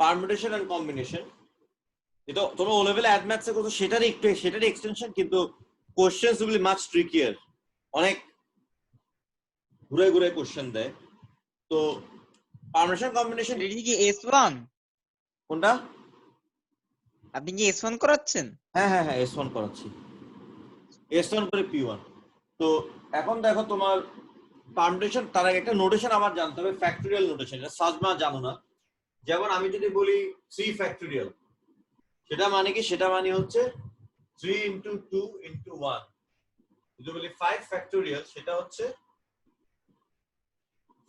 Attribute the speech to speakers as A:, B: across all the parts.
A: Permutation and combination, এটা তোমরা ও লেভেলে অ্যাড ম্যাথসে করছো, সেটারই এক্সটেনশন, কিন্তু কোশ্চেনস গুলি মাচ ট্রিকিয়ার, অনেক ঘুরে ঘুরে কোশ্চেন দেয়। তো পারমুটেশন কম্বিনেশন
B: এটা কি S1?
A: কোনটা?
B: আপনি কি S1 করাচ্ছেন?
A: হ্যাঁ হ্যাঁ হ্যাঁ, S1 করাচ্ছি, S1 করে P1। তো এখন দেখো তোমার পারমুটেশন, তার আগে একটা নোটেশন আমার জানতে হবে, ফ্যাক্টরিয়াল নোটেশন, এটা সাজমা জানো না। যেমন আমি যদি বলি 3 ফ্যাক্টরিয়াল, সেটা মানে কি? সেটা মানে হচ্ছে 3 into 2 into 1। যদি বলি 5 ফ্যাক্টরিয়াল, সেটা হচ্ছে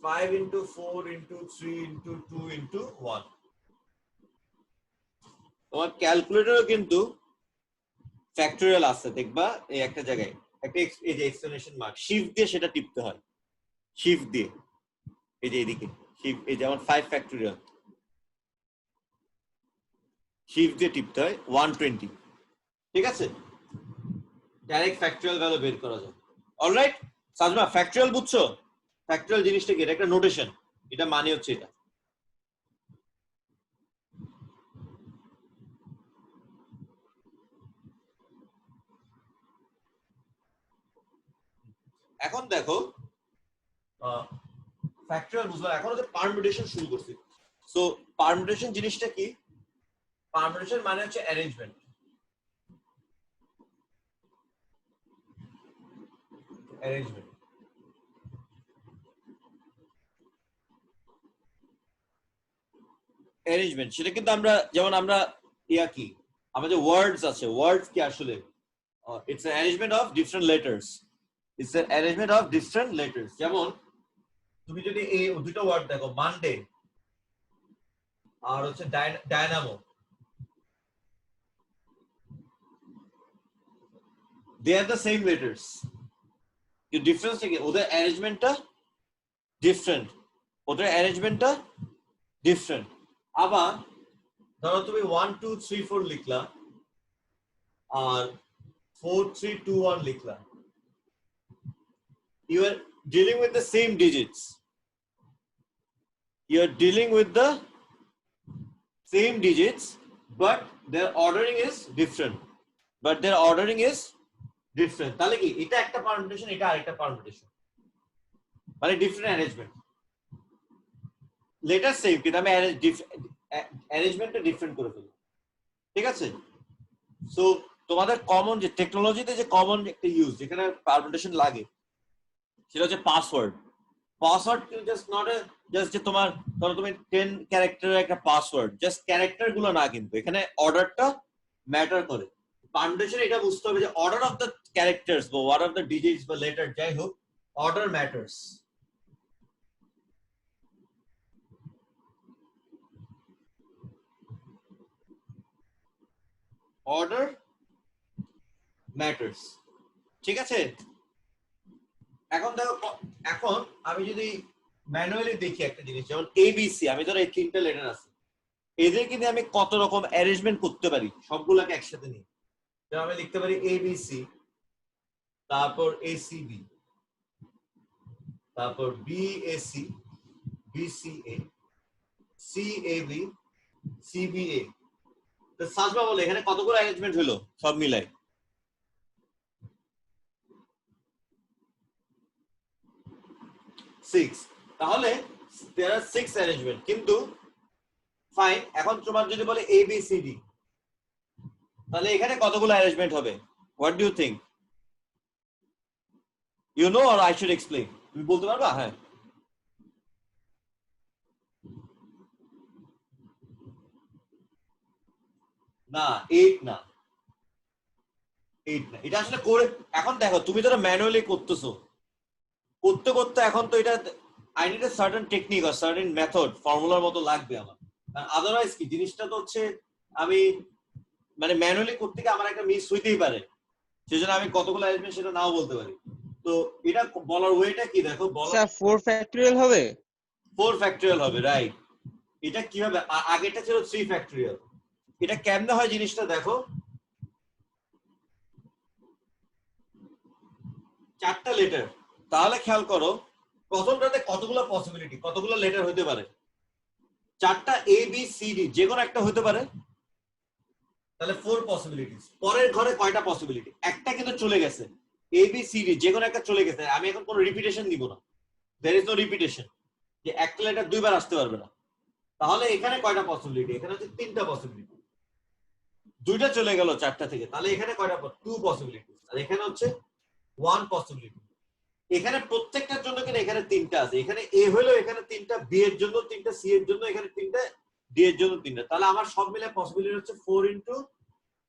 A: 5 into 4 into 3 into 2 into 1। তোমার ক্যালকুলেটরও কিন্তু ফ্যাক্টরিয়াল আছে, দেখবা এই একটা জায়গায় একটা এই যে এক্সপ্লেনেশন মার্ক, শিফট দিয়ে সেটা টিপতে হয়, শিফট দিয়ে, এই যে এইদিকে শিফট, এই যেমন 5 ফ্যাক্টরিয়াল, শিফট দিয়ে টিপতে হয় 120। ঠিক আছে, ডাইরেক্ট ফ্যাক্টরিয়াল ভ্যালু বের করা যায়। অলরাইট সাজমা, ফ্যাক্টরিয়াল বুঝছো? ফ্যাক্টরিয়াল জিনিসটা কি? এটা একটা নোটেশন, এটা মানে হচ্ছে এটা। এখন দেখো ফ্যাক্টরিয়াল বুঝলাম, এখন হচ্ছে পারমুটেশন শুরু করছি। সো পারমুটেশন জিনিসটা কি? পারমুটেশন মানে হচ্ছে অ্যারেঞ্জমেন্ট। অ্যারেঞ্জমেন্ট অ্যারেঞ্জমেন্ট সেটা কিন্তু আমরা, যেমন আমরা ইয়া কি, আমাদের ওয়ার্ডস আছে, ওয়ার্ডস কি আসলে it's an arrangement of different letters, it's an arrangement of different letters. যেমন তুমি যদি এই দুটো ওয়ার্ড দেখো, মানডে আর হচ্ছে dynamo, they are the same letters, কিন্তু ডিফারেন্স কি? ওদের অ্যারেঞ্জমেন্টটা ডিফারেন্ট, ওদের অ্যারেঞ্জমেন্টটা ডিফারেন্ট। আবার ধরো তুমি 1 2 3 4 লিখলা আর 4 3 2 1 লিখলা, you are dealing with the same digits, you are dealing with the same digits, but their ordering is different, তাহলে কি এটা একটা পারমুটেশন, এটা আরেকটা পারমুটেশন, মানে ডিফারেন্ট অ্যারেঞ্জমেন্ট, লেটার সেম কিন্তু আমি অ্যারেঞ্জমেন্টটা ডিফারেন্ট করে ফেলি। ঠিক আছে, সো তোমাদের কমন যে টেকনোলজিতে যে কমন একটা ইউজ যেখানে পারমুটেশন লাগে, সেটা হচ্ছে password. Password just not a just যে তোমার, ধরো তুমি 10 ক্যারেক্টারের একটা পাসওয়ার্ড, জাস্ট ক্যারেক্টার গুলো না, কিন্তু এখানে অর্ডারটা ম্যাটার করে। পারমুটেশন এটা বুঝতে হবে যে অর্ডার অফ দ্য ক্যারেক্টারস বা ওয়াট অফ দ্য ডিজিটস বা লেটার যাই হোক, অর্ডার ম্যাটার্স। অর্ডার ম্যাটার্স, ঠিক আছে। এখন দেখো, এখন আমি যদি ম্যানুয়ালি দেখি একটা জিনিস, যেমন এবিসি, আমি ধরো এই 3টা লেটার আছে, এদের কিন্তু আমি কত রকম অ্যারেঞ্জমেন্ট করতে পারি সবগুলোকে একসাথে নিয়ে। যেমন আমি লিখতে পারি এবিসি, তারপর এসিবি, তারপর বিএসি, বিসিএ, সিএবি, সিবিএ। তো সাজবা বলে এখানে কতগুলো অ্যারেঞ্জমেন্ট হলো সব মিলাই? 6। তাহলে there are 6 অ্যারেঞ্জমেন্ট, কিন্তু ফাইন, এখন তোমার যদি বলে এবিসিডি, তাহলে এখানে কতগুলো অ্যারেঞ্জমেন্ট হবে? What do you think? You know or I should explain? তুমি বলতে পারবা? হ্যাঁ, না 8 না, 8 না, এটা আসলে করে, এখন দেখো তুমি তো ম্যানুয়ালি করতেছো, করতে করতে এখন তো এটা I need a certain technique আর সার্টেন মেথড, ফর্মুলার মতো লাগবে আমার। আদারওয়াইজ কি জিনিসটা তো হচ্ছে, আমি মানে ম্যানুয়ালি করতে গিয়ে আমার একটা মিস হইতেই পারে, সেজন্য আমি কতগুলো অ্যারেঞ্জমেন্ট সেটা নাও বলতে পারি। তো এটা বলার ওয়েটা কি দেখো,
B: স্যার 4 ফ্যাক্টরিয়াল হবে?
A: 4 ফ্যাক্টরিয়াল হবে, রাইট। এটা কিভাবে? আগেটা ছিল 3 ফ্যাক্টরিয়াল। এটা কেমনে হয় জিনিসটা দেখো, 4টা লেটার, তাহলে খেয়াল করো প্রথমটাতে কতগুলো পসিবিলিটি, কতগুলো লেটার হতে পারে? চারটা এ বি সি ডি যে কোনো একটা হতে পারে, তাহলে 4 পসিবিলিটিস। পরের ঘরে কয়টা পসিবিলিটি? একটা কিন্তু চলে গেছে, এ বি সি ডি যে কোনো একটা চলে গেছে, আমি এখন কোনো রিপিটেশন দিব না, দেয়ার ইজ নো রিপিটেশন, যে একটা লেটার দুইবার আসতে পারবে না। তাহলে এখানে কয়টা পসিবিলিটি? এখানে হচ্ছে 3টা পসিবিলিটি, দুইটা চলে গেল চারটা থেকে, তাহলে এখানে কয়টা? 2 পসিবিলিটি, আর এখানে হচ্ছে 1 পসিবিলিটি। এখানে প্রত্যেকটার জন্য কিন্তু এখানে 3টা আছে, এখানে এ হলো এখানে 3টা, বি এর জন্য 3টা, সি এর জন্য এখানে 3টা, ডি এর জন্য 3টা, তাহলে আমার সব মিলে পসিবিলিটি হচ্ছে 4 ইনটু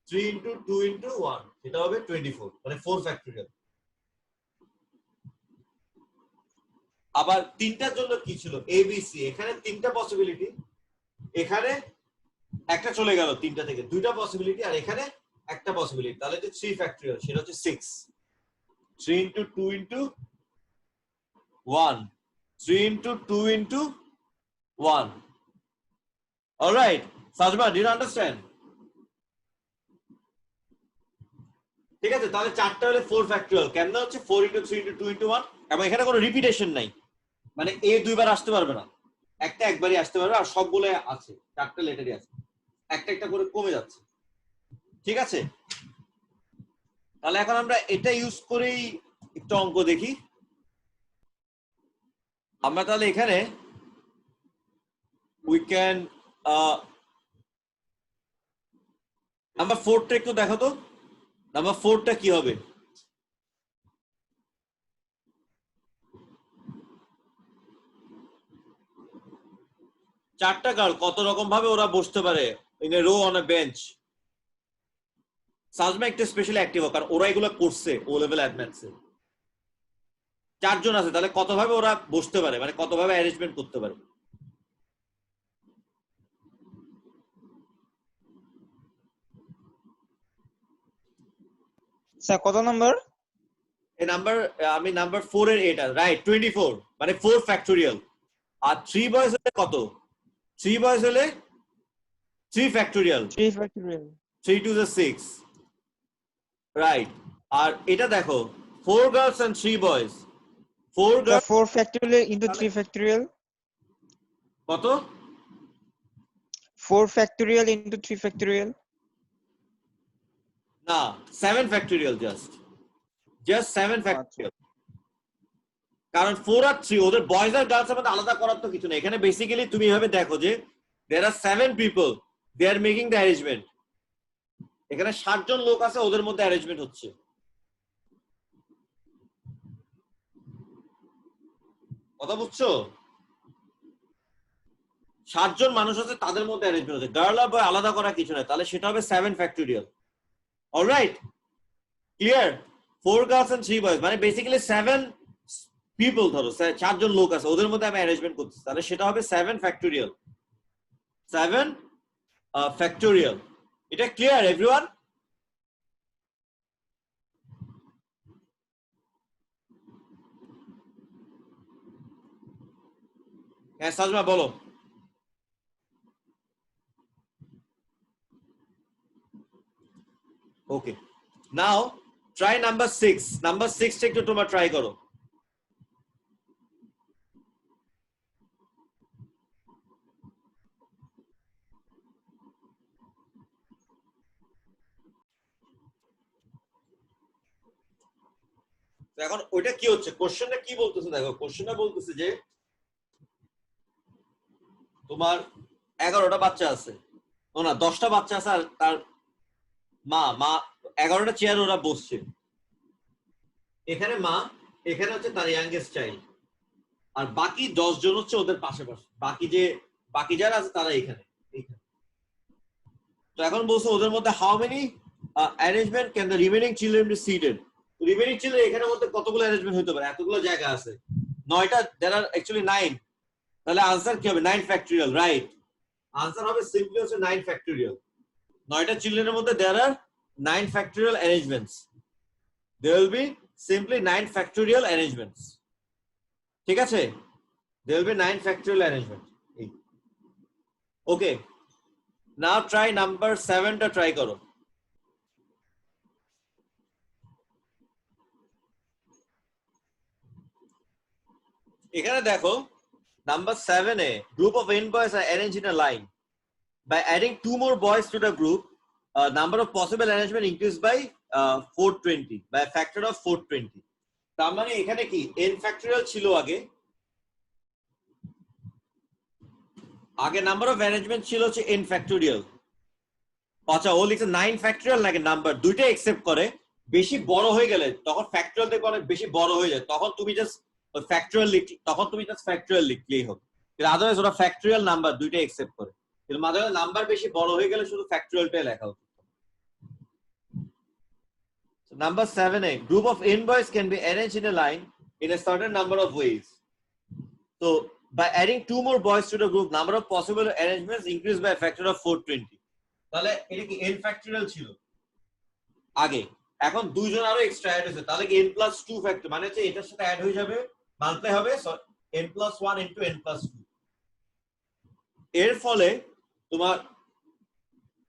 A: 3 ইনটু 2 ইনটু 1, এটা হবে 24, মানে 4 ফ্যাক্টরিয়াল। আবার 3টার জন্য কি ছিল? এ বি সি, এখানে 3টা পসিবিলিটি, এখানে একটা চলে গেল 3টা থেকে, 2টা পসিবিলিটি, আর এখানে একটা পসিবিলিটি, তাহলে যে 3 ফ্যাক্টরিয়াল, সেটা হচ্ছে 6। 3 into 2 into 1, 3 into 2 into 1. Alright, Sajma, do you understand? ঠিক আছে, তাহলে চারটা হলে 4 ফ্যাক্টরিয়াল, কেন হচ্ছে 4 ইনটু 3 ইনটু 2 ইনটু 1, এবং এখানে কোনো রিপিটেশন নাই, মানে এ দুইবার আসতে পারবে না, একটা একবারই আসতে পারবে, আর সবগুলো আছে, চারটা লেটারই আছে, একটা একটা করে কমে যাচ্ছে। ঠিক আছে, তাহলে এখন আমরা এটা ইউজ করেই একটু অঙ্ক দেখি। আমরা তাহলে এখানে উই ক্যান নাম্বার 4টা একটু দেখো তো, নাম্বার 4টা কি হবে? চারটা গার্ল কত রকম ভাবে ওরা বসতে পারে in a row on a bench. Sajma একটা স্পেশালি অ্যাক্টিভ, কারণ ওরা এগুলো করছে ও লেভেল অ্যাডভান্সে। চারজন আছে, তাহলে কত ভাবে ওরা বসতে পারে, মানে কত ভাবে অ্যারেঞ্জমেন্ট করতে পারে।
B: স্যার কত নাম্বার?
A: এই নাম্বার, আমি নাম্বার 4 এর এটা রাইট 24, মানে 4 ফ্যাক্টোরিয়াল। আর 3 বয়েজ হলে কত? 3 বয়েজ হলে 3 factorial,
B: 3 factorial.
A: 3 to the 6, right. আর এটা দেখো 4 girls and 3 boys, 4
B: sir
A: girls
B: 4 factorial into 3 factorial.
A: কত?
B: 4 ফ্যাক্টরিয়াল ইনটু 3 ফ্যাক্টরিয়াল।
A: না, 7 ফ্যাক্টোরিয়াল, জাস্ট 7
B: আচ্ছা।
A: ফ্যাক্টোরিয়াল। কারণ 4 আর 3 ওদের বয়েজ আর গার্লস এর মধ্যে আলাদা করার তো কিছু নেই, এখানে বেসিক্যালি তুমি এভাবে দেখো যে there are 7 people, they are making the arrangement. এখানে 60 জন লোক আছে, ওদের মধ্যে অ্যারেঞ্জমেন্ট হচ্ছে। কথা বুঝছো? 60 জন মানুষ আছে, তাদের মধ্যে অ্যারেঞ্জমেন্ট হচ্ছে, গার্ল আর বয় আলাদা করা কিছু নাই, তাহলে সেটা হবে 7 factorial. Alright, clear? 4 girls and 3 boys, মানে বেসিক্যালি 7 পিপল, ধরো 4 জন লোক আছে, ওদের মধ্যে আমি অ্যারেঞ্জমেন্ট করতেছি, তাহলে সেটা হবে 7 ফ্যাক্টোরিয়াল। 7 ফ্যাক্টোরিয়াল। এটা ক্লিয়ার এভরিওয়ান? হ্যাঁ সাজমা বলো। ওকে, নাও ট্রাই নাম্বার 6। নাম্বার 6 টা একটু তোমরা ট্রাই করো। এখন ওইটা কি হচ্ছে, কোশ্চেনটা কি বলতেছে দেখো, কোশ্চেনটা বলতেছে যে তোমার 11টা বাচ্চা আছে, ও না 10টা বাচ্চা আছে, আর তার মা মা 11টা চেয়ার ওরা বসছে, এখানে মা, এখানে হচ্ছে তার ইয়াংগেস্ট চাইল্ড, আর বাকি 10 জন হচ্ছে ওদের পাশে পাশে, বাকি যারা আছে তারা এখানে। তো এখন বলছে ওদের মধ্যে how many arrangement can the remaining children be seated. Remaining children এখানের মধ্যে কতগুলো অ্যারেঞ্জমেন্ট হতে পারে? এতগুলো জায়গা আছে, 9টা, দেয়ার আর অ্যাকচুয়ালি 9, তাহলে আনসার কি হবে? 9 ফ্যাক্টোরিয়াল, রাইট। আনসার হবে সিম্পলি হচ্ছে 9 ফ্যাক্টোরিয়াল। 9টা চিলড্রেনের মধ্যে দেয়ার আর 9 factorial arrangements, there will be simply 9 factorial arrangements. ঠিক আছে, there will be 9 factorial arrangement. Okay, now try number 7 টা try করো। এখানে দেখো Number 7A, group of n boys are arranged in a line. By adding 2 more boys to the group, number of possible arrangement increased by 420, by a factor of 420. তার মানে এখানে কি n factorial ছিল আগে number of arrangement ছিল হচ্ছে n factorial। আচ্ছা ও লিখছে 9 factorial নাকি নাম্বার দুইটা একসেপ্ট করে, বেশি বড় হয়ে গেলে তখন ফ্যাক্টরিয়াল দেখো অনেক বেশি বড় হয়ে যায়, তখন তুমি জাস্ট ফ্যাক্টরিয়াল লিখলেই হবে। কিন্তু আদারওয়াইজ ওরা ফ্যাক্টরিয়াল নাম্বার দুইটা একসেপ্ট করে, কিন্তু মাঝে মাঝে নাম্বার বেশি বড় হয়ে গেলে শুধু ফ্যাক্টরিয়ালটাই লেখা উচিত। Number 7A, group of n boys can be arranged in a line in a certain number of ways. So by adding 2 more boys to the group, number of possible arrangements increased by a factor of 420. তাহলে এটা কি n factorial ছিল আগে, এখন দুইজন আরো extra add হয়েছে, তাহলে কি n plus 2 ফ্যাক্টর মানে হচ্ছে এটার সাথে অ্যাড হয়ে যাবে, মাল্টিপ্লাই হবে n plus 1 into n plus 2। এর ফলে তোমার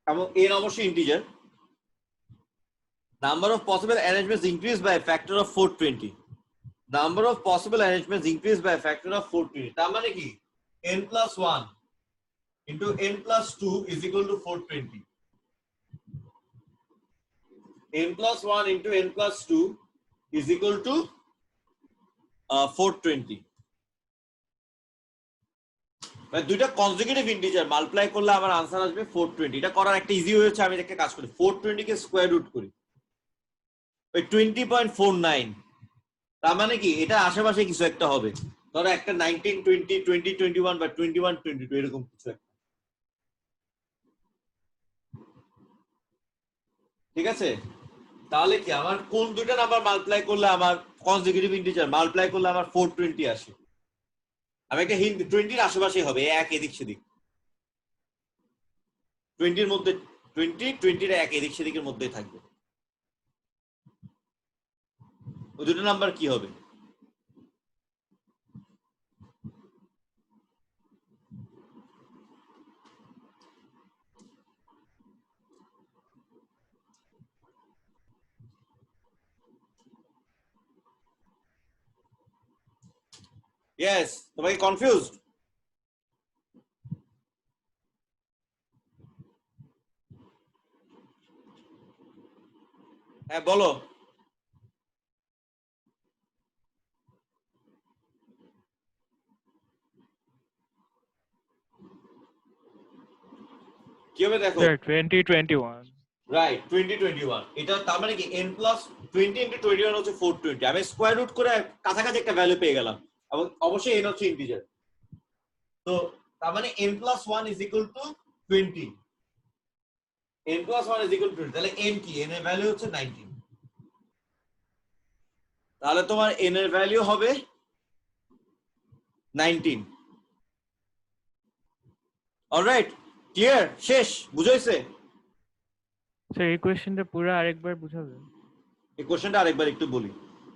A: এবং n অবশ্যই integer, number of possible arrangements increased by a factor of 420. Number of possible arrangements increased by a factor of 420. তার মানে কি n plus 1 into n plus 2 is equal to 420. n plus 1 into n plus 2 is equal to 420. মানে দুইটা consecutive integer multiply করলে আমার answer আসবে 420। এটা করার একটা ইজি ওয়ে হচ্ছে আমি একটা কাজ করি, 420 কে স্কয়ার রুট করি, ওই 20.49। তার মানে কি এটা আশেপাশে কিছু একটা হবে, ধরো একটা 19 20 20 21 বা 21 22 এরকম কিছু একটা, ঠিক আছে? তাহলে কি আমার কোন দুইটা নাম্বার মাল্টিপ্লাই করলে আমার কনজিকিউটিভ ইন্টিজার মাল্টিপ্লাই করলে আমার 420 আসে? আমি একটা হিন্ট, 20 এর আশেপাশে হবে, এক এদিক সেদিক, 20 এর মধ্যে 20 এর এক এদিক সেদিকের মধ্যেই থাকবে। ওই দুটো নাম্বার কি হবে? ইয়েস, তোমরা কি কনফিউজড? হ্যাঁ বলো। কি হবে দেখো,
C: Sir, 2021.
A: রাইট 2021। এটা তার মানে কি n plus 20 into 21 হচ্ছে 420। আমি স্কয়ার রুট করে কাছাকাছি একটা ভ্যালু পেয়ে গেলাম, এবং অবশ্যই n হচ্ছে ইন্টিজার। তো তার মানে n plus 1 is equal to 20, n plus 1 is equal to 20। তাহলে n কি? n এর ভ্যালু হচ্ছে 19। তাহলে তোমার n এর ভ্যালু হবে 19। Alright, clear? শেষ? বুঝাইছে?
C: Sir, এই কোয়েশ্চেনটা পুরো আরেকবার বুঝাবেন?
A: এই কোশ্চেনটা আরেকবার একটু বলি।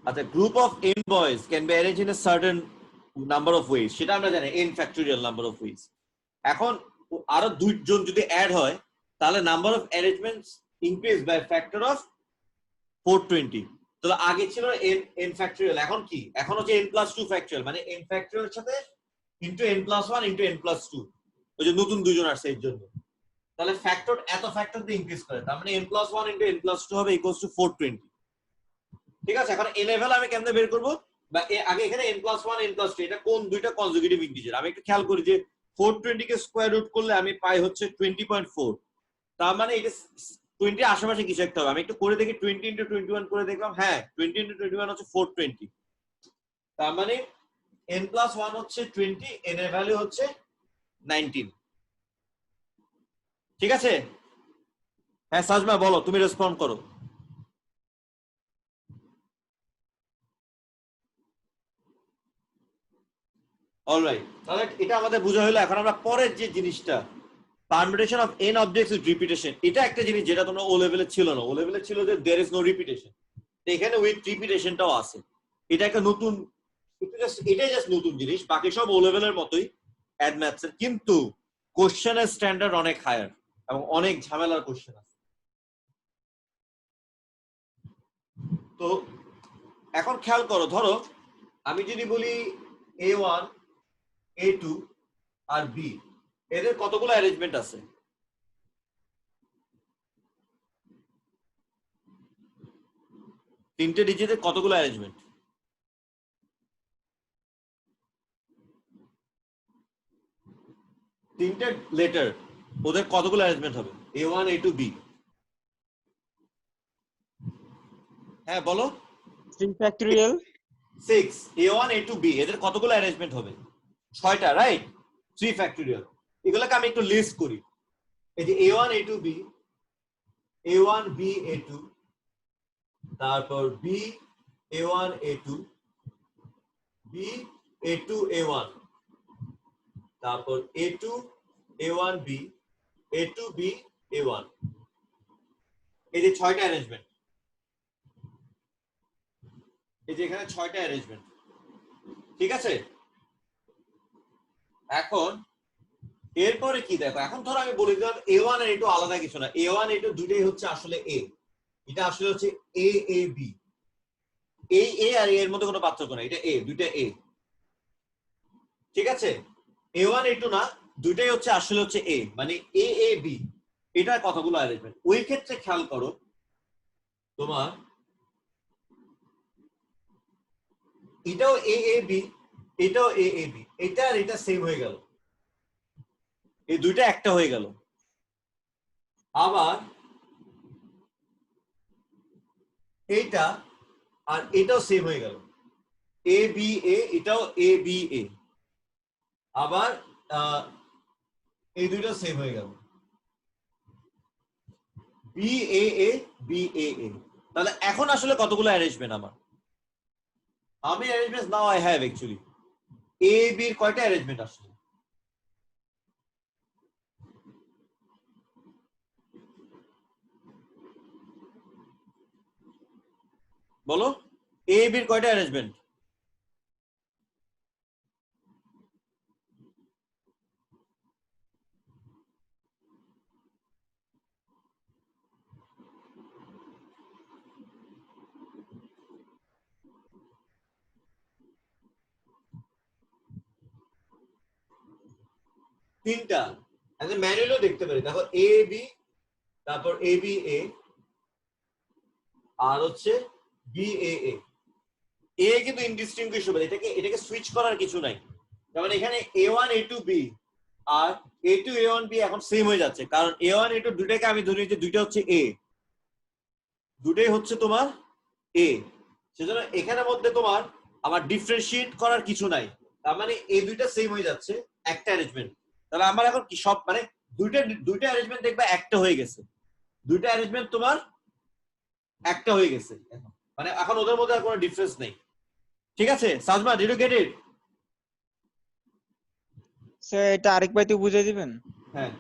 A: আচ্ছা, group of n boys can be arranged in a certain number of ways, সেটা আমরা জানি n factorial number of ways। এখন আরো দুইজন যদি অ্যাড হয় তাহলে number of arrangements increase by factor of 420। তাহলে আগে ছিল n factorial, এখন কি? এখন হচ্ছে n plus 2 factorial, মানে n factorial এর সাথে into n plus 1 into n plus 2, ওই যে নতুন দুইজন আসছে এর জন্য। তাহলে ফ্যাক্টর এত ফ্যাক্টর দিয়ে ইনক্রিজ করে, তার মানে n plus 1 into n plus 2 হবে ইকুয়ালস টু 420। ঠিক আছে, এখন n এর ভ্যালু আমি কেমনে বের করব? বা আগে এখানে n plus 1 n plus 2 এটা কোন দুইটা কনজিকিউটিভ ইন্টিজার আমি একটু খেয়াল করি যে 420 কে স্কয়ার রুট করলে আমি পাই হচ্ছে 20.4। তার মানে এটা 20 এর আশেপাশে কিছু একটা হবে। আমি একটু করে দেখি, 20 into 21 করে দেখলাম, হ্যাঁ 20 into 21 হচ্ছে 420। তার মানে n plus 1 হচ্ছে 20, n এর ভ্যালু হচ্ছে 19। ঠিক আছে? হ্যাঁ সাজমা বলো, তুমি রেসপন্ড করো। অলরাইট, তাহলে এটা আমাদের বোঝা হলো। এখন আমরা পরের যে জিনিসটা, permutation of n objects with repetition, এটা একটা জিনিস যেটা তোমরা ও লেভেলে ছিল না। ও লেভেলে ছিল যে देयर इज নো রিপিটেশন, এখানে উইথ রিপিটেশনটাও আছে। এটা একটা নতুন, এটাই জাস্ট নতুন জিনিস, বাকি সব ও লেভেলের মতোই অ্যাড ম্যাথস এর, কিন্তু কোশ্চেনের স্ট্যান্ডার্ড অনেক হায়ার এবং অনেক ঝামেলার কোশ্চেন আছে। তো এখন খেয়াল করো, ধরো আমি যদি বলি a1 A2 আর B এদের কতগুলো অ্যারেঞ্জমেন্ট আছে? তিনটে ডিজিটের কতগুলো অ্যারেঞ্জমেন্ট? তিনটে লেটার, ওদের কতগুলো অ্যারেঞ্জমেন্ট হবে? A1 A2 B। হ্যাঁ বলো।
B: 3 factorial
A: 6 A1 A2 B এদের কতগুলো অ্যারেঞ্জমেন্ট হবে? 6টা, রাইট? 3 ফ্যাক্টরিয়াল। এগুলোকে আমি একটু লিস্ট করি। এই যে A1 A2 B, A1 B A2, তারপর B A1 A2, B A2 A1, তারপর A2 A1 B, A2 B A1। এই যে 6টা অ্যারেঞ্জমেন্ট, এই যে এখানে 6টা অ্যারেঞ্জমেন্ট, ঠিক আছে? এখন এরপরে কি দেখো, এখন ধরো আমি বলে দিলাম A1 আর A2 আলাদা কিছু না, A1 A2 দুটোই হচ্ছে আসলে A, এটা আসলে হচ্ছে A A B, এই A আর A এর মধ্যে কোনো পার্থক্য নাই, এটা A, দুইটা A, ঠিক আছে? A1 A2 না, দুইটাই হচ্ছে আসলে হচ্ছে A, মানে A A B। এটার কতগুলো অ্যারেঞ্জমেন্ট? ওই ক্ষেত্রে খেয়াল করো তোমার এটাও A A B, এটাও A A B, এটা আর এটা সেম হয়ে গেল, এই দুইটা একটা হয়ে গেল। আবার এইটা আর এটাও সেম হয়ে গেল, এ বি এ, এটাও এ বি এ, আবার এই দুইটা সেম হয়ে গেল, B A A B A এ। তাহলে এখন আসলে কতগুলো অ্যারেঞ্জমেন্ট আমার? আমি arrangement now I have actually A B এর কয়টা অ্যারেঞ্জমেন্ট আসলে? বলো, এ বি এর কয়টা অ্যারেঞ্জমেন্ট? তিনটা। এখন ম্যানুয়ালিও দেখতে পারি, দেখো এ বি, তারপর এ বি এ, আর হচ্ছে বি এ এ। এ কিন্তু ইনডিস্টিংগুইশেবল, এটাকে সুইচ করার কিছু নাই। তার মানে এখানে A1 A2 B আর A2 A1 B এখন সেম হয়ে যাচ্ছে, কারণ A1 A2 দুটাকে আমি ধরে নিয়েছি দুইটা হচ্ছে A, দুটাই হচ্ছে তোমার A, সেজন্য এখানের মধ্যে তোমার আমার ডিফারেন্সিয়েট করার কিছু নাই। তার মানে এই দুইটা সেম হয়ে যাচ্ছে, একটা অ্যারেঞ্জমেন্ট। তাহলে আমার এখন কি সব মানে দুইটা অ্যারেঞ্জমেন্ট দেখবা একটা হয়ে গেছে, দুইটা অ্যারেঞ্জমেন্ট তোমার একটা হয়ে গেছে এখন, মানে এখন ওদের মধ্যে আর কোনো ডিফারেন্স নেই, ঠিক আছে? Sajma, did you get it?
B: Sir এটা আরেকবার একটু বুঝিয়ে দিবেন?
A: হ্যাঁ,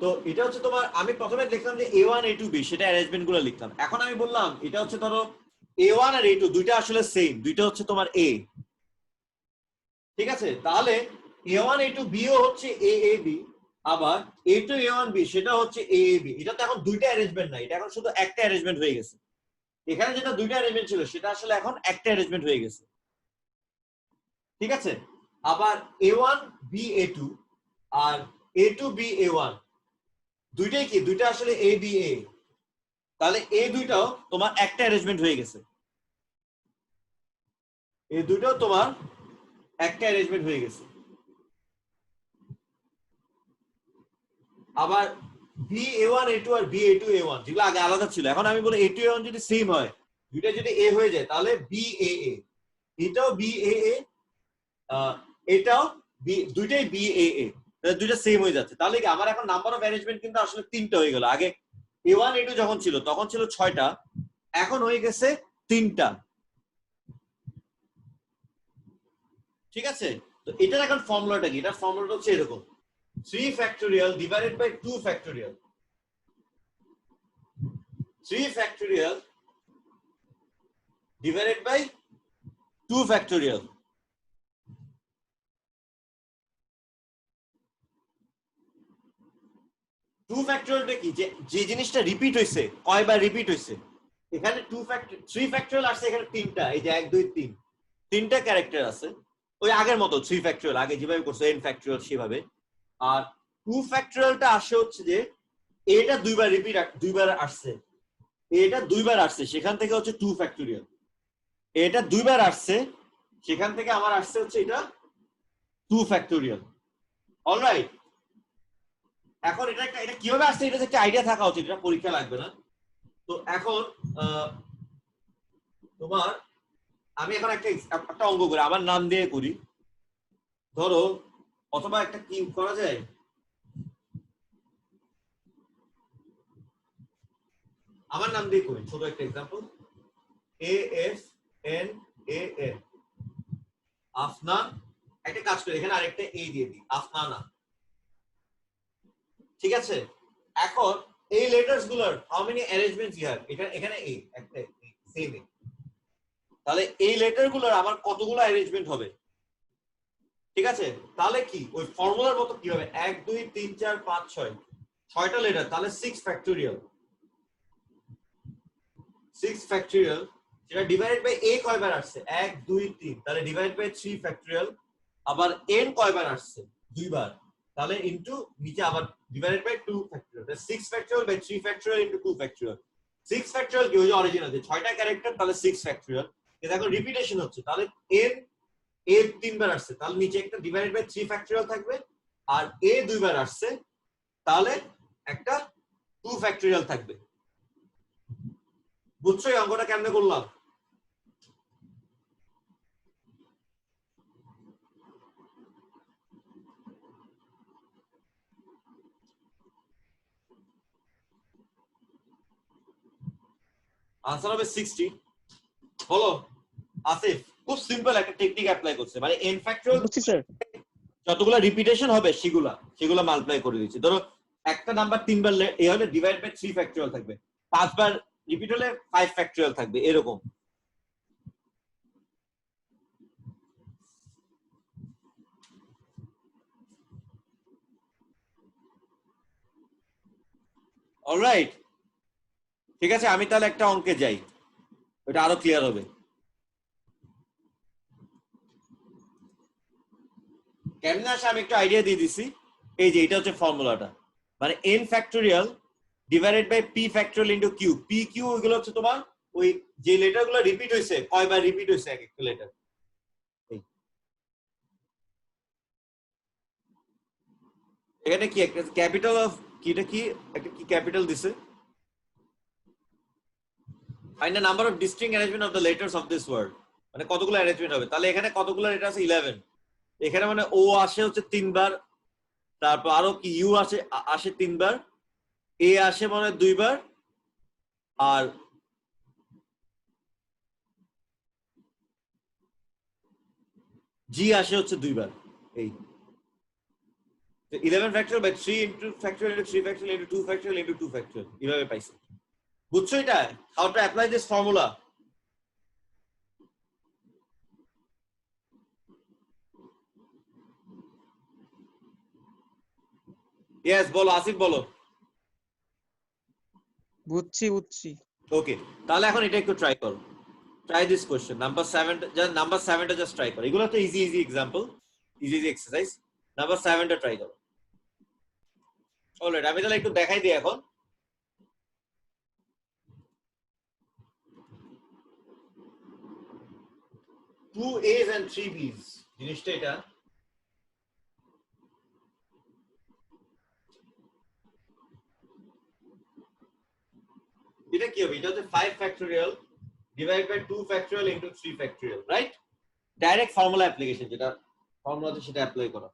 A: তো এটা হচ্ছে তোমার, আমি প্রথমে লিখলাম যে A1 A2 B, সেটা অ্যারেঞ্জমেন্ট গুলো লিখলাম। এখন আমি বললাম এটা হচ্ছে ধরো A1 আর A2 দুইটা আসলে সেম, দুইটা হচ্ছে তোমার A, ঠিক আছে? তাহলে A1 A2 B ও হচ্ছে A A B, আবার A2 A1 B সেটা হচ্ছে A A B। এটা তো এখন দুইটা অ্যারেঞ্জমেন্ট না, এটা এখন শুধু একটা অ্যারেঞ্জমেন্ট হয়ে গেছে। এখানে যেটা দুইটা অ্যারেঞ্জমেন্ট ছিল সেটা আসলে এখন একটা অ্যারেঞ্জমেন্ট হয়ে গেছে, ঠিক আছে? আবার A1 B A2 আর A2 B A1 দুইটাই কি, দুইটা আসলে A B A, তাহলে এই দুইটাও তোমার একটা অ্যারেঞ্জমেন্ট হয়ে গেছে, এই দুইটাও তোমার একটা অ্যারেঞ্জমেন্ট হয়ে গেছে। আবার বি A1 A2 আর বি A2 A1 যেগুলো আগে আলাদা ছিল, এখন আমি বলি A2 A1 যদি সেম হয়, দুইটা যদি A হয়ে যায়, তাহলে বি A A, এটাও বি A A, এটাও বি, দুইটাই বি A A, দুইটা সেম হয়ে যাচ্ছে। তাহলে কি আমার এখন নাম্বার অফ অ্যারেঞ্জমেন্ট কিন্তু আসলে তিনটা হয়ে গেল। আগে A1 A2 যখন ছিল তখন ছিল 6টা, এখন হয়ে গেছে 3টা, ঠিক আছে? তো এটার এখন ফর্মুলাটা কি? এটার ফর্মুলাটা হচ্ছে এরকম, 3 factorial divided by 2 factorial, 3 factorial divided by 2 factorial। Two ফ্যাক্টরিয়ালটা কি, যে জিনিসটা রিপিট হয়েছে, কয়বার রিপিট হয়েছে। এখানে 3 ফ্যাক্টরিয়াল আসছে, এখানে তিনটা, এই যে 1 2 3 তিনটা ক্যারেক্টার আছে, ওই আগের মতো 3 ফ্যাক্টরিয়াল আগে যেভাবে করছো n ফ্যাক্টরিয়াল সেভাবে। আর 2 ফ্যাক্টরিয়ালটা আসে হচ্ছে যে এটা দুইবার আসছে, এটা দুইবার আসছে, সেখান থেকে হচ্ছে 2 ফ্যাক্টরিয়াল। এটা দুইবার আসছে, সেখান থেকে আমার আসছে হচ্ছে এটা 2 ফ্যাক্টরিয়াল। অলরাইট, এখন এটা কিভাবে আসছে এটা একটা আইডিয়া থাকা উচিত, এটা পরীক্ষা লাগবে না। তো এখন তোমার আমি এখন একটা অঙ্ক করি, আমার নাম দিয়ে করি ধরো, অথবা একটা কি করা যায়, আমার নাম দিয়ে করি ছোট একটা এক্সাম্পল, AFNAN আফনান। একটা কাজ করি এখানে আরেকটা এ দিয়ে দিই, আফনানা। ঠিক আছে, এখন এই লেটারস গুলোর how many arrangements you have, এখানে এ একটা সেম এ, তাহলে এই লেটার গুলোর আমার কতগুলো অ্যারেঞ্জমেন্ট হবে? ঠিক আছে, তাহলে কি ওই ফর্মুলার মতো কি হবে, 1 2 3 4 5 6 6টা লেটার, তাহলে 6 ফ্যাক্টরিয়াল। 6 ফ্যাক্টরিয়াল সেটা ডিভাইডেড বাই a কয়বার আসছে, 1 2 3, তাহলে ডিভাইডেড বাই 3 ফ্যাক্টরিয়াল। আবার n কয়বার আসছে, দুইবার, তাহলে ইনটু নিচে আবার divided by 2 factorial, 6 factorial by 3 factorial into 2 factorial. 6 factorial কি ওই যে অরিজিনাল যে 6টা ক্যারেক্টার, তাহলে 6 ফ্যাক্টরিয়াল। এটা এখন রিপিটেশন হচ্ছে, তাহলে n a তিনবার আসছে, তাহলে নিচে একটা ডিভাইডেড বাই 3 ফ্যাক্টরিয়াল থাকবে, আর a দুইবার আসছে, তাহলে একটা 2 ফ্যাক্টরিয়াল থাকবে। বুঝছো এই অঙ্কটা কেমনে করলাম? আনসার হবে 60। বলো আসিফ, খুব সিম্পল একটা টেকনিক অ্যাপ্লাই করছে, মানে n ফ্যাক্টরিয়াল
B: বুঝছি স্যার।
A: যতগুলো রিপিটেশন হবে সেগুলো মাল্টিপ্লাই করে দিচ্ছি। ধরো একটা নাম্বার 3বার এ হলে ডিভাইড বাই 3 ফ্যাক্টরিয়াল থাকবে, 5বার রিপিট হলে 5 ফ্যাক্টরিয়াল থাকবে, এরকম। অলরাইট, ঠিক আছে, আমি তাহলে একটা অঙ্কে যাই, ওটা আরো ক্লিয়ার হবে। কেমনে আসে আমি একটু আইডিয়া দিয়ে দিছি। এই যে এটা হচ্ছে ফর্মুলাটা, মানে n factorial divided by p factorial into q। p q এগুলো হচ্ছে তোমার ওই যে লেটারগুলো রিপিট হইছে, কয়বার রিপিট হইছে এক একটা লেটার। এখানে কি একটা ক্যাপিটাল অফ কিটা কি একটা কি ক্যাপিটাল দিছে, find the number of distinct arrangement of the letters of this word, মানে কতগুলো অ্যারেঞ্জমেন্ট হবে। তাহলে এখানে কতগুলো লেটার আছে, 11। এখানে মানে ও আসে হচ্ছে 3বার, তারপর আরো কি ইউ আসে 3বার, এ আসে মানে 2বার, আর জি আসে হচ্ছে 2বার। এই 11 factorial by 3 into factorial into 3 factorial into 2 factorial into 2 factorial, এভাবে পাইছি। বুঝছো এটা how to apply this formula? Yes, বলো আসিফ, বলো।
B: বুঝছি বুঝছি।
A: ওকে, তাহলে এখন এটা একটু ট্রাই করো, try this question number 7, number 7টা জাস্ট ট্রাই করো। এগুলো তো easy example, easy exercise. Number 7টা ট্রাই করো। অলরাইট, আমি তাহলে একটু দেখাই দিই এখন। টু এজ এন্ড 3 বিজ জিনিসটা এটা। এটা কি হবে, এটা হচ্ছে 5 factorial divide by 2 factorial into 3 factorial, right? Direct formula application, যেটা ফর্মুলা আছে সেটা অ্যাপ্লাই করা।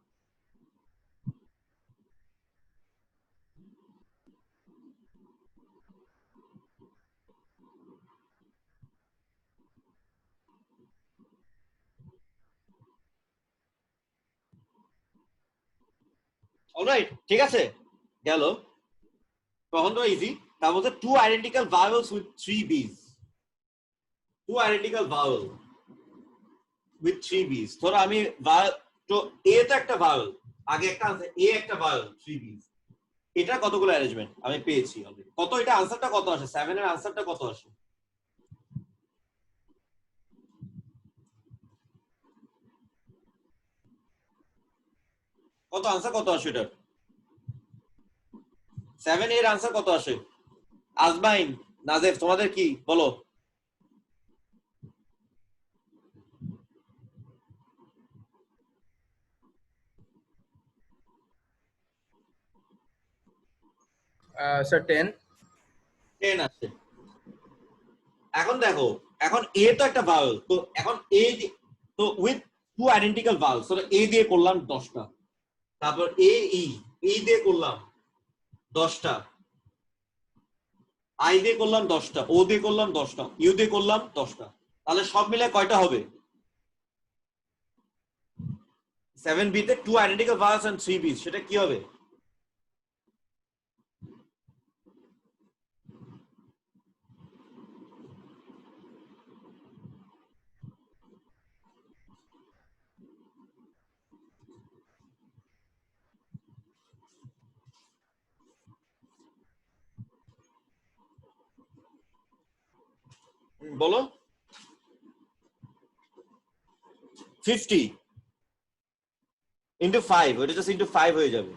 A: অলরাইট, ঠিক আছে, গেল। তখন তো ইজি। তার মধ্যে 2 আইডেন্টিক্যাল ভাওয়েলস উইথ 3 বিজ, 2 আইডেন্টিক্যাল ভাওয়েল উইথ 3 বিজ। ধরো আমি তো এ তো একটা ভাওয়েল, আগে একটা আছে এ একটা ভাওয়েল 3 বিজ, এটা কতগুলো অ্যারেঞ্জমেন্ট আমি পেয়েছি অলরেডি। কত এটা আনসারটা কত আসে, 7 এর আনসারটা কত আসে? কত আনসার কত আসে এটার? 7 এর আনসার কত আসে? আজমাইন, নাজেফ, তোমাদের কি বলো?
D: স্যার 10।
A: 10 আসে। এখন দেখো, এখন এ তো একটা ভাওয়েল, তো এখন এ তো with two identical vowel, so A দিয়ে করলাম 10টা, তারপর ই দিয়ে করলাম 10টা, আই দিয়ে করলাম 10টা, ও দিয়ে করলাম 10টা, ইউ দিয়ে করলাম 10টা, তাহলে সব মিলে কয়টা হবে? 7B তে 2 আইডেন্টিক্যাল ভাওয়েলস এন্ড 3 বিস, সেটা কি হবে? বলো। 50 ইন্টু 5, ওইটা জাস্ট ইন্টু 5 হয়ে যাবে।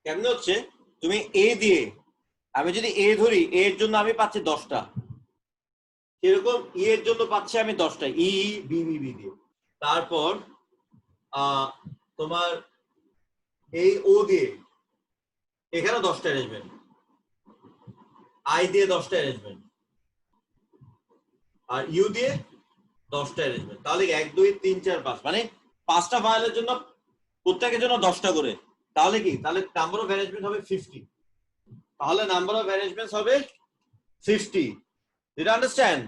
A: কেমনে হচ্ছে? তুমি এ দিয়ে, আমি যদি এ ধরি, এর জন্য আমি পাচ্ছি 10টা, সেরকম ই এর জন্য পাচ্ছি আমি 10টা, ই বি বি বি দিয়ে। তারপর তোমার এই ও দিয়ে এখানে 10টা অ্যারেঞ্জমেন্ট, আই দিয়ে 10টা অ্যারেঞ্জমেন্ট, আর ইউ দিয়ে 10টা অ্যারেঞ্জমেন্ট। তাহলে 1 2 3 4 5, মানে 5টা ফাইলের জন্য প্রত্যেকের জন্য 10টা করে। তাহলে কি? তাহলে নাম্বার অফ অ্যারেঞ্জমেন্ট হবে 50। তাহলে নাম্বার অফ অ্যারেঞ্জমেন্টস হবে 50। Did you understand?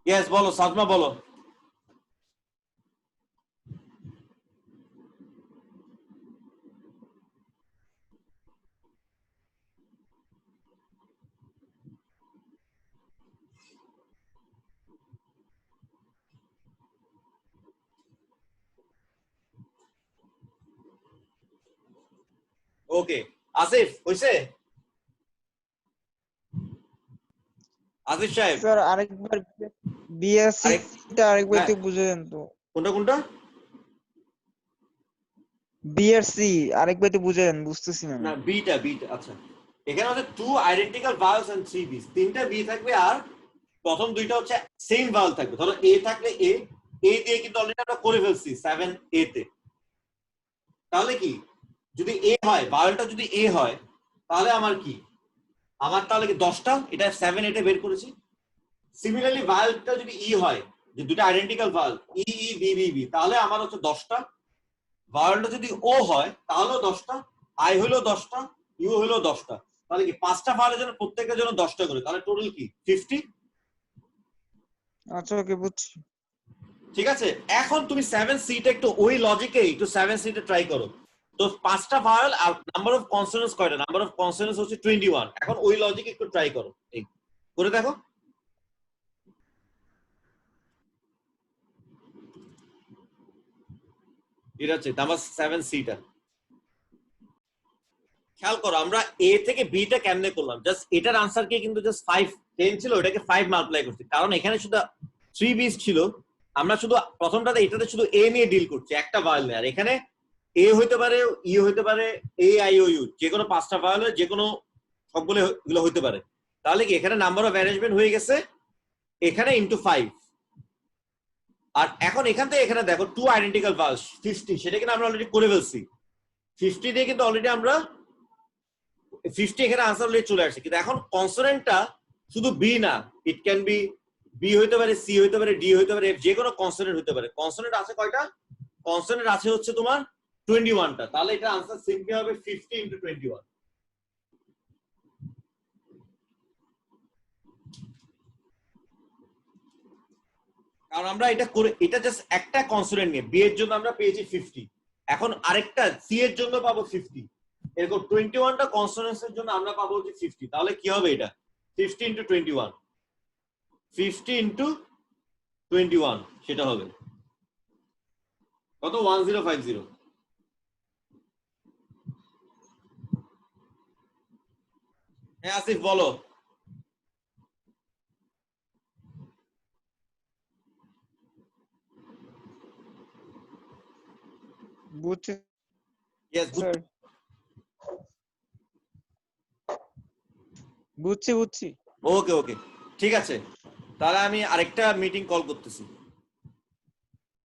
A: Yes, বলো সাজমা, বলো। ওকে, আসিফ হইছে? আসিফ সাহেব,
B: স্যার আরেকবার বিএসসি টা আরেকবার
A: হ্যাঁ।
B: একটু বুঝে দেন তো।
A: কোনটা কোনটা?
B: বিএসসি আরেকবার একটু বুঝে দেন, বুঝতেছি না
A: না,
B: আমি।
A: বিটা আচ্ছা, এখানে হচ্ছে 2 আইডেন্টিক্যাল ভাওয়েলস এন্ড 3 বিস, 3টা বি থাকবে আর প্রথম দুইটা হচ্ছে সেম ভাওয়েল থাকবে। ধরো এ থাকলে এ দিয়ে কিন্তু অলরেডি আমরা করে ফেলছি 7A তে। তাহলে কি, যদি এ হয়, ভাওয়েলটা যদি এ হয়, তাহলে আমার কি, আমার তাহলে কি 10টা, এটা 7A তে বের করেছি। সিমিলারলি ভাওয়েলটা যদি ই হয়, যে দুটো identical vowel E E B B B, তাহলে আমার হচ্ছে 10টা। ভাওয়েলটা যদি ও হয় তাহলেও 10টা, আই হলো 10টা, ইউ হলো 10টা। তাহলে কি 5টা ভাওয়েলের জন্য প্রত্যেকের জন্য 10টা করে, তাহলে টোটাল কি 50।
B: আচ্ছা ওকে, বুঝছি।
A: ঠিক আছে, এখন তুমি 7C টা একটু ওই লজিকে একটু 7C টা ট্রাই করো। তো 5টা ভাওয়েল আর নাম্বার অফ কনসোনেন্টস কয়টা? নাম্বার অফ কনসোনেন্টস হচ্ছে 21। এখন ওই লজিকে একটু ট্রাই করো, এই করে দেখো। এটা হচ্ছে নাম্বার 7C টা। খেয়াল করো, আমরা এ থেকে বি টা কেমনে করলাম, জাস্ট এটার আনসার কে কিন্তু জাস্ট 5 10 ছিল, এটাকে 5 মাল্টিপ্লাই করছি, কারণ এখানে শুধু 3 বিস ছিল। আমরা শুধু প্রথমটাতে এটাতে শুধু এ নিয়ে ডিল করছি, একটা ভাওয়েল নিয়ে। আর এখানে এ হইতে পারে, ই হইতে পারে, এ আই ও ইউ, যে কোনো 5টা ভাওয়েলের যে কোনো সবগুলো এগুলো হইতে পারে। তাহলে কি এখানে নাম্বার অফ অ্যারেঞ্জমেন্ট হয়ে গেছে এখানে ইনটু 5। আর এখন এখান থেকে এখানে দেখো 2 আইডেন্টিক্যাল ভাওয়েলস 50, সেটা কিন্তু আমরা অলরেডি করে ফেলছি। 50 দিয়ে কিন্তু অলরেডি আমরা 50 এখানে আনসার অলরেডি চলে আসছে। কিন্তু এখন কনসোনেন্টটা শুধু বি না, ইট ক্যান বি বি হইতে পারে, সি হইতে পারে, ডি হইতে পারে, যে কোনো কনসোনেন্ট হইতে পারে। কনসোনেন্ট আছে কয়টা? কনস্ট্যান্ট আছে হচ্ছে তোমার 21টা, তাহলে এটা आंसर সিম্পলি হবে 50 * 21। কারণ আমরা এটা করে, এটা জাস্ট একটা কনস্ট্যান্ট নিয়ে বি এর জন্য আমরা পেয়েছি 50, এখন আরেকটা সি এর জন্য পাবো 50, এরকম 21টা কনস্ট্যান্টস এর জন্য আমরা পাবো হচ্ছে 50, তাহলে কি হবে এটা 50 * 21, 50 * 21 সেটা হবে কত 1050। হ্যাঁ আসিফ বলো।
B: বুঝছি
A: ইয়েস
B: স্যার, বুঝছি।
A: ওকে ওকে ঠিক আছে, তাহলে আমি আরেকটা মিটিং কল করতেছি।